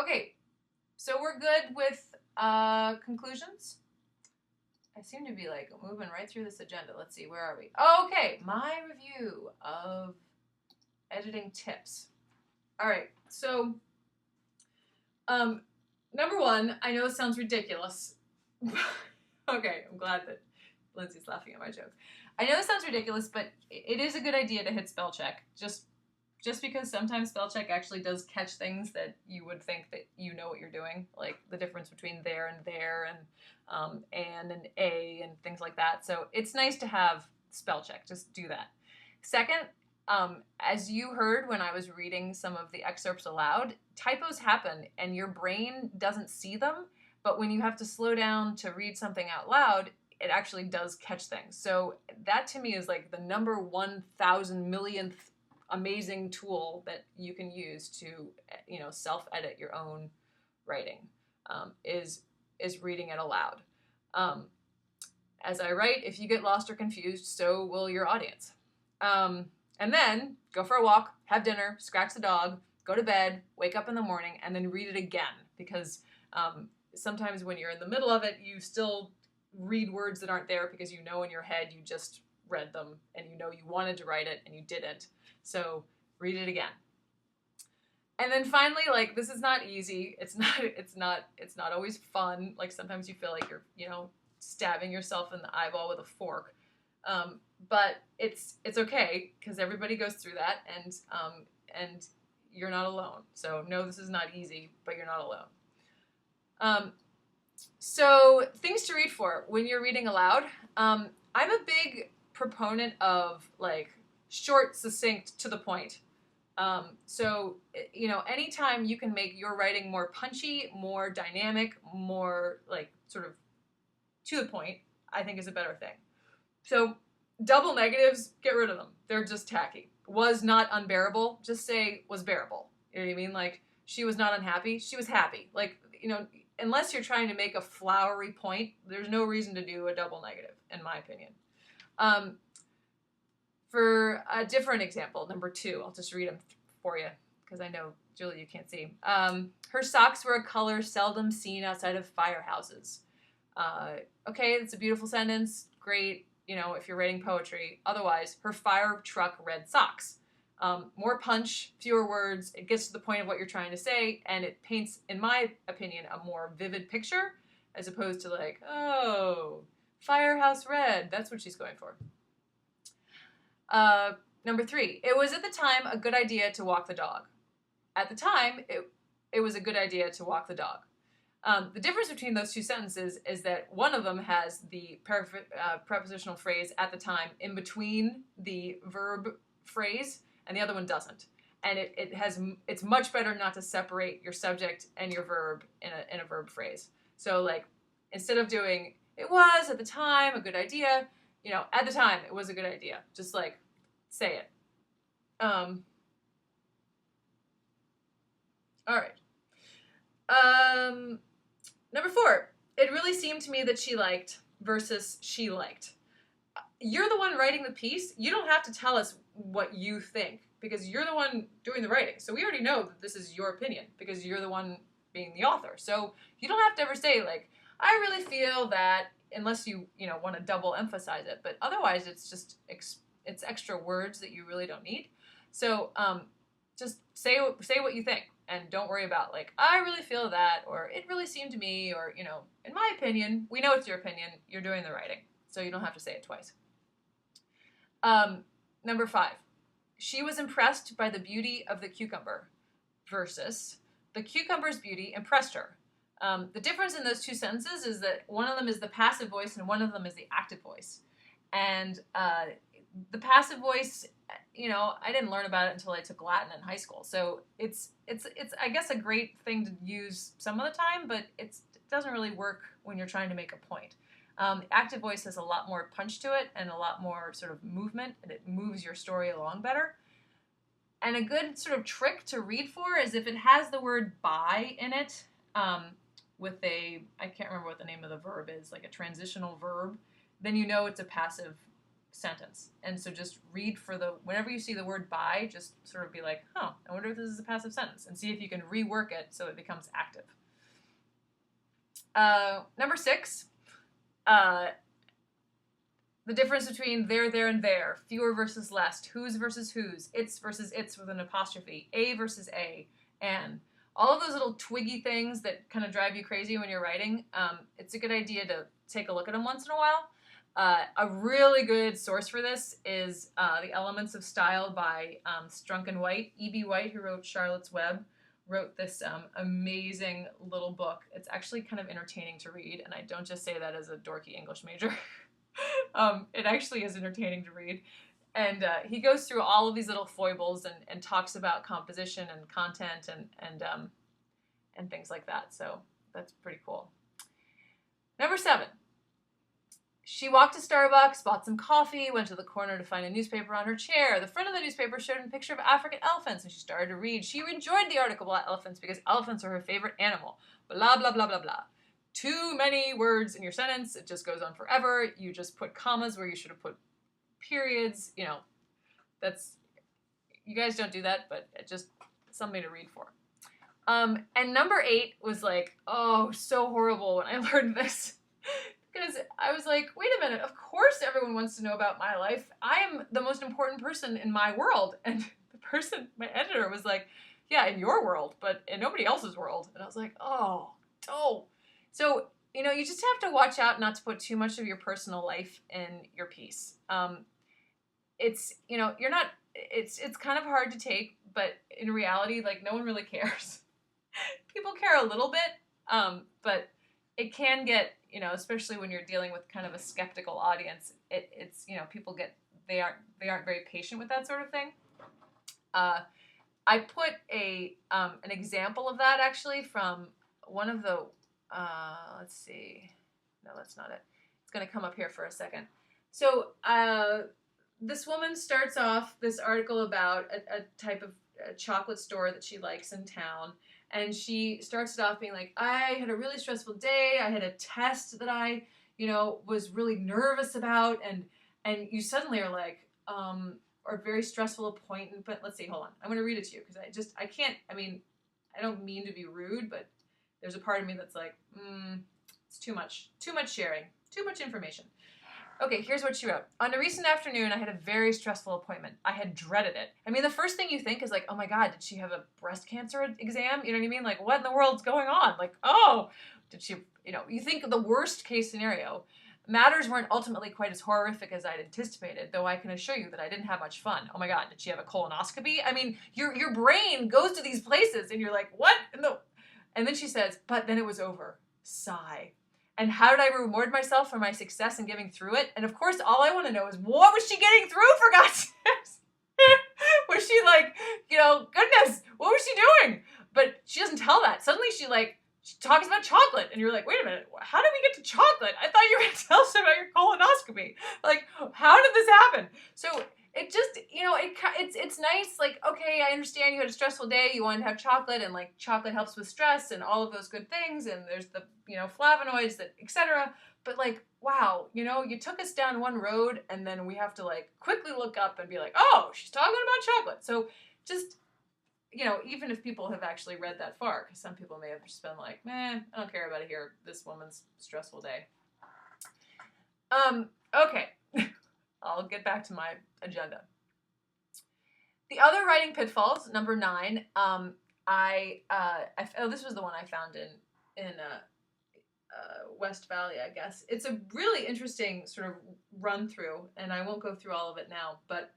Okay, so we're good with conclusions. I seem to be like moving right through this agenda. Let's see, where are we? Okay, my review of editing tips. All right, so number one, I know it sounds ridiculous. Okay, I'm glad that Lindsay's laughing at my joke. I know it sounds ridiculous, but it is a good idea to hit spell check. Just because sometimes spell check actually does catch things that you would think that you know what you're doing, like the difference between there and a and things like that. So it's nice to have spell check. Just do that. Second, as you heard when I was reading some of the excerpts aloud, typos happen and your brain doesn't see them, but when you have to slow down to read something out loud, it actually does catch things. So that to me is like the number 1,000 millionth amazing tool that you can use to, self-edit your own writing, is reading it aloud. As I write, if you get lost or confused, so will your audience. And then go for a walk, have dinner, scratch the dog, go to bed, wake up in the morning, and then read it again. Because sometimes when you're in the middle of it, you still read words that aren't there because you know in your head you just read them and you know you wanted to write it and you didn't. So read it again. And then finally, like, this is not easy. It's not always fun. Like sometimes you feel like you're, stabbing yourself in the eyeball with a fork. But it's okay because everybody goes through that, and you're not alone. So no, this is not easy, but you're not alone. So things to read for when you're reading aloud. I'm a big proponent of like short, succinct, to the point. So anytime you can make your writing more punchy, more dynamic, more like sort of to the point, I think is a better thing. So double negatives, get rid of them. They're just tacky. Was not unbearable, just say was bearable. You know what I mean? Like, she was not unhappy, she was happy. Like, unless you're trying to make a flowery point, there's no reason to do a double negative, in my opinion. For a different example, number 2, I'll just read them for you, because I know, Julie, you can't see. Her socks were a color seldom seen outside of firehouses. Okay, it's a beautiful sentence, great, if you're writing poetry. Otherwise, her fire truck red socks. More punch, fewer words, it gets to the point of what you're trying to say, and it paints, in my opinion, a more vivid picture, as opposed to like, oh, firehouse red, that's what she's going for. Number 3, it was at the time a good idea to walk the dog. At the time, it was a good idea to walk the dog. The difference between those two sentences is that one of them has the prepositional phrase at the time in between the verb phrase, and the other one doesn't. And it's much better not to separate your subject and your verb in a verb phrase. So like, instead of doing it was at the time a good idea, at the time it was a good idea. Just like say it. All right. Number 4, it really seemed to me that she liked versus she liked. You're the one writing the piece. You don't have to tell us what you think because you're the one doing the writing. So we already know that this is your opinion because you're the one being the author. So you don't have to ever say like, I really feel that, unless you want to double emphasize it. But otherwise, it's just it's extra words that you really don't need. So just say what you think. And don't worry about like, I really feel that, or it really seemed to me, or, in my opinion. We know it's your opinion. You're doing the writing. So you don't have to say it twice. Number 5, she was impressed by the beauty of the cucumber versus the cucumber's beauty impressed her. The difference in those two sentences is that one of them is the passive voice and one of them is the active voice. And the passive voice, I didn't learn about it until I took Latin in high school. So it's I guess a great thing to use some of the time, but it doesn't really work when you're trying to make a point. Active voice has a lot more punch to it and a lot more sort of movement, and it moves your story along better. And a good sort of trick to read for is if it has the word by in it, with I can't remember what the name of the verb is, like a transitional verb, then it's a passive sentence. And so just read whenever you see the word by, just sort of be like, I wonder if this is a passive sentence, and see if you can rework it so it becomes active. Number 6, the difference between there, and there, fewer versus less, whose versus whose, its versus its with an apostrophe, a versus a, and all of those little twiggy things that kind of drive you crazy when you're writing. It's a good idea to take a look at them once in a while. A really good source for this is The Elements of Style by Strunk and White. E.B. White, who wrote Charlotte's Web, wrote this amazing little book. It's actually kind of entertaining to read, and I don't just say that as a dorky English major. It actually is entertaining to read. And he goes through all of these little foibles and talks about composition and content and things like that. So that's pretty cool. Number 7. She walked to Starbucks, bought some coffee, went to the corner to find a newspaper on her chair. The front of the newspaper showed a picture of African elephants, and she started to read. She enjoyed the article about elephants because elephants are her favorite animal. Blah, blah, blah, blah, blah. Too many words in your sentence. It just goes on forever. You just put commas where you should have put periods. You guys don't do that, but it's just something to read for. And number 8 was like, so horrible when I learned this. Because I was like, wait a minute, of course everyone wants to know about my life. I am the most important person in my world. And my editor was like, yeah, in your world, but in nobody else's world. And I was like, oh. So, you just have to watch out not to put too much of your personal life in your piece. It's kind of hard to take, but in reality, like, no one really cares. People care a little bit, but it can get, especially when you're dealing with kind of a skeptical audience, it's they aren't very patient with that sort of thing. I put an example of that actually from one of the, let's see, no, that's not it. It's going to come up here for a second. So this woman starts off this article about a type of chocolate store that she likes in town. And she starts it off being like, I had a really stressful day. I had a test that I, was really nervous about. And you suddenly are like, or a very stressful appointment. But let's see, hold on. I'm going to read it to you because I don't mean to be rude, but there's a part of me that's like, it's too much sharing, too much information. Okay, here's what she wrote. On a recent afternoon, I had a very stressful appointment. I had dreaded it. I mean, the first thing you think is like, oh my God, did she have a breast cancer exam? You know what I mean? Like, what in the world's going on? Like, did she, you think the worst case scenario. Matters weren't ultimately quite as horrific as I'd anticipated, though I can assure you that I didn't have much fun. Oh my God, did she have a colonoscopy? I mean, your brain goes to these places and you're like, what? And then she says, but then it was over. Sigh. And how did I reward myself for my success in getting through it? And of course, all I want to know is, what was she getting through, for God's sakes? Was she like, goodness, what was she doing? But she doesn't tell that. Suddenly she talks about chocolate. And you're like, wait a minute, how did we get to chocolate? I thought you were going to tell us about your colonoscopy. Like, how did this happen? So it just, it's nice. Like, okay, I understand you had a stressful day. You wanted to have chocolate, and like chocolate helps with stress and all of those good things. And there's the, flavonoids, that, etc. But like, wow, you took us down one road, and then we have to like quickly look up and be like, oh, she's talking about chocolate. So just, even if people have actually read that far, because some people may have just been like, I don't care about it here, this woman's stressful day. Okay. I'll get back to my agenda. The other writing pitfalls, number 9, this was the one I found in West Valley, I guess. It's a really interesting sort of run through, and I won't go through all of it now, but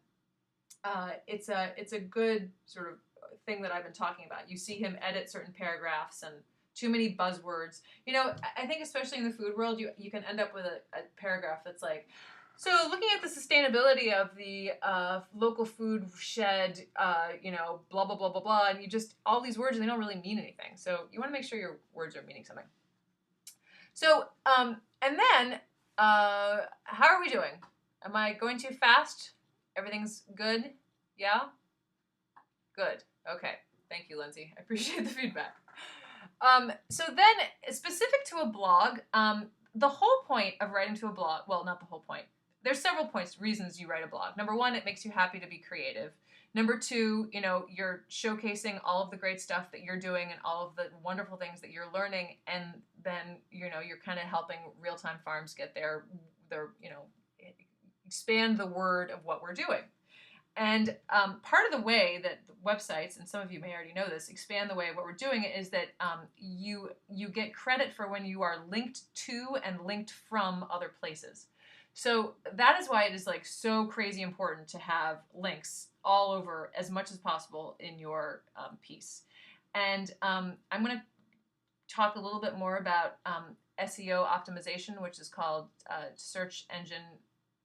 it's a good sort of thing that I've been talking about. You see him edit certain paragraphs and too many buzzwords. I think especially in the food world, you can end up with a paragraph that's like, so looking at the sustainability of the local food shed, blah, blah, blah, blah, blah, and you just, all these words, and they don't really mean anything. So you want to make sure your words are meaning something. So, and then, how are we doing? Am I going too fast? Everything's good? Yeah? Good. Okay. Thank you, Lindsay. I appreciate the feedback. So then, specific to a blog, the whole point of writing to a blog, well, not the whole point, there's several reasons you write a blog. Number one, it makes you happy to be creative. Number two, you're showcasing all of the great stuff that you're doing and all of the wonderful things that you're learning, and then you're kind of helping real-time farms get their expand the word of what we're doing. And part of the way that websites, and some of you may already know this, expand the way of what we're doing is that you get credit for when you are linked to and linked from other places. So that is why it is like so crazy important to have links all over as much as possible in your piece. And I'm going to talk a little bit more about SEO optimization, which is called search engine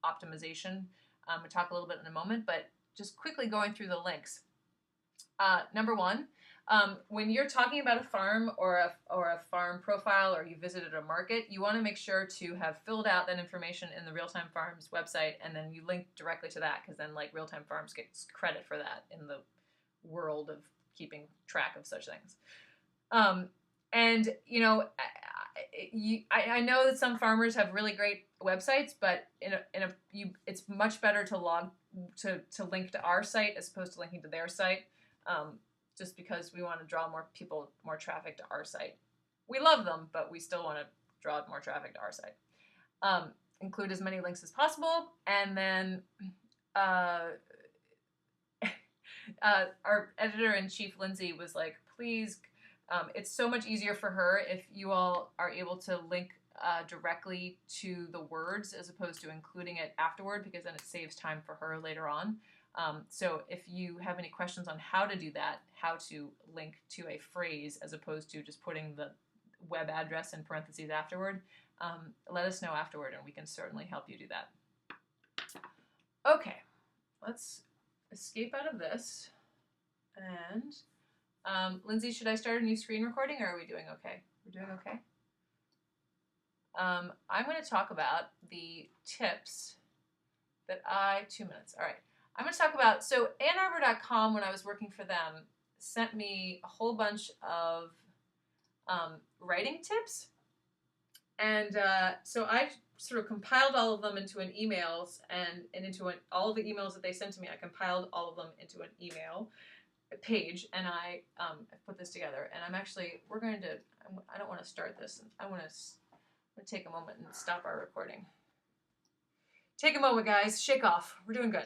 optimization. We'll talk a little bit in a moment, but just quickly going through the links. Number one, when you're talking about a farm or a farm profile, or you visited a market, you want to make sure to have filled out that information in the Real-Time Farms website, and then you link directly to that, because then like Real-Time Farms gets credit for that in the world of keeping track of such things. And I know that some farmers have really great websites, but it's much better to link to our site as opposed to linking to their site, just because we want to draw more traffic to our site. We love them, but we still want to draw more traffic to our site. Include as many links as possible, and then our editor-in-chief, Lindsay, was like, please, it's so much easier for her if you all are able to link directly to the words as opposed to including it afterward, because then it saves time for her later on. So if you have any questions on how to do that, how to link to a phrase as opposed to just putting the web address in parentheses afterward, let us know afterward, and we can certainly help you do that. Okay, let's escape out of this. And Lindsay, should I start a new screen recording, or are we doing okay? We're doing okay? I'm going to talk about the tips that 2 minutes. All right. I'm going to talk about, so AnnArbor.com, when I was working for them, sent me a whole bunch of writing tips. And so I sort of compiled all of them into an emails, and into all of the emails that they sent to me, I compiled all of them into an email page, and I put this together. And I'm actually, I don't want to start this. I want to take a moment and stop our recording. Take a moment, guys. Shake off. We're doing good.